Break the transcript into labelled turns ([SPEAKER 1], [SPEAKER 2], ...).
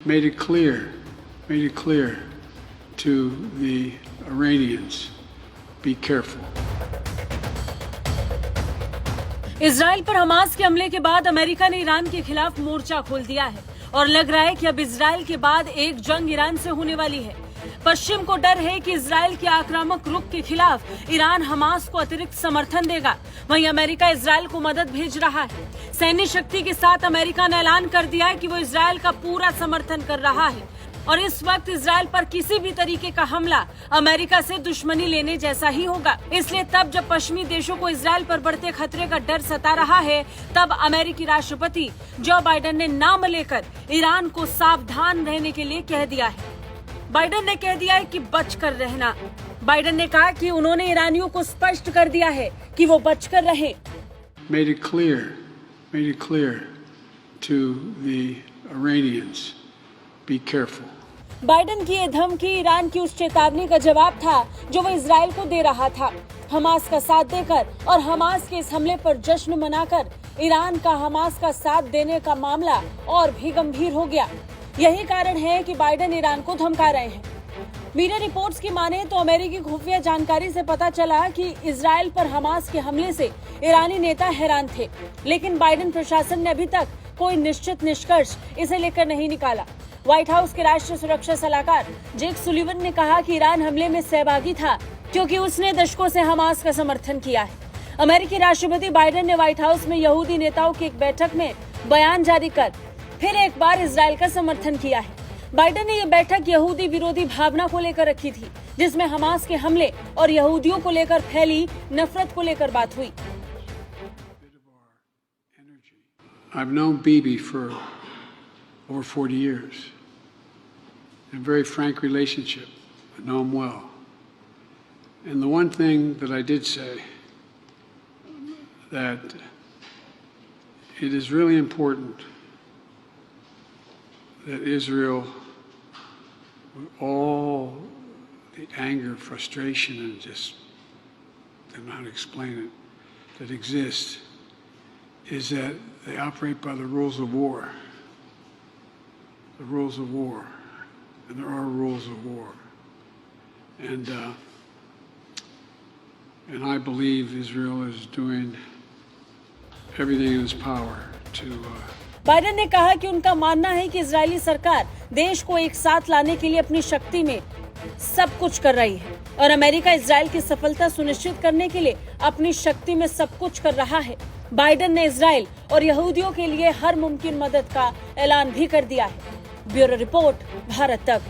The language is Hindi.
[SPEAKER 1] made it clear to the Iranians, be careful.
[SPEAKER 2] Israel पर हमास के हमले के बाद अमेरिका ने ईरान के खिलाफ मोर्चा खोल दिया है और लग रहा है कि अब इजराइल के बाद एक जंग ईरान से होने वाली है। पश्चिम को डर है कि इजराइल के आक्रामक रुख के खिलाफ ईरान हमास को अतिरिक्त समर्थन देगा। वहीं अमेरिका इजराइल को मदद भेज रहा है। सैन्य शक्ति के साथ अमेरिका ने ऐलान कर दिया है कि वो इजराइल का पूरा समर्थन कर रहा है और इस वक्त इजराइल पर किसी भी तरीके का हमला अमेरिका से दुश्मनी लेने जैसा ही होगा। इसलिए तब जब पश्चिमी देशों को इजराइल पर बढ़ते खतरे का डर सता रहा है, तब अमेरिकी राष्ट्रपति जो बाइडेन ने नाम लेकर ईरान को सावधान रहने के लिए कह दिया है। बाइडेन ने कह दिया है कि बचकर रहना। बाइडेन ने कहा कि उन्होंने ईरानियों को स्पष्ट कर दिया है कि वो बचकर रहें।
[SPEAKER 1] Made it clear to the Iranians, be careful.
[SPEAKER 2] Biden की ये धमकी ईरान की उस चेतावनी का जवाब था जो वो इजराइल को दे रहा था। हमास का साथ देकर और हमास के इस हमले पर जश्न मनाकर ईरान का हमास का साथ देने का मामला और भी गंभीर हो गया। यही कारण है कि बाइडेन ईरान को धमका रहे हैं। मीडिया रिपोर्ट्स की माने तो अमेरिकी खुफिया जानकारी से पता चला कि इजराइल पर हमास के हमले से ईरानी नेता हैरान थे, लेकिन बाइडेन प्रशासन ने अभी तक कोई निश्चित निष्कर्ष इसे लेकर नहीं निकाला। व्हाइट हाउस के राष्ट्रीय सुरक्षा सलाहकार जेक सुलिवन ने कहा कि ईरान हमले में सहभागी था क्योंकि उसने दशकों से हमास का समर्थन किया है। अमेरिकी राष्ट्रपति बाइडेन ने व्हाइट हाउस में यहूदी नेताओं की एक बैठक में बयान जारी कर फिर एक बार इजराइल का समर्थन किया है। बाइडेन ने यह बैठक यहूदी विरोधी भावना को लेकर रखी थी, जिसमें हमास के हमले और यहूदियों को लेकर फैली नफरत को लेकर बात हुई।
[SPEAKER 1] I've known Bibi for over 40 years. A very frank relationship. I know him well. And the one thing that I did say, that it is really important that Israel, with all the anger, frustration, and just I don't know how to explain it, that exists, is that they operate by the rules of war. The rules of war. And there are rules of war. And I believe Israel is doing everything in its power to
[SPEAKER 2] Biden ने कहा कि उनका मानना है कि इजरायली सरकार देश को एक साथ लाने के लिए अपनी शक्ति में सब कुछ कर रही है और अमेरिका इजराइल की सफलता सुनिश्चित करने के लिए अपनी शक्ति में सब कुछ कर रहा है। बाइडेन ने इजराइल और यहूदियों के लिए हर मुमकिन मदद का ऐलान भी कर दिया है। ब्यूरो रिपोर्ट, भारत तक।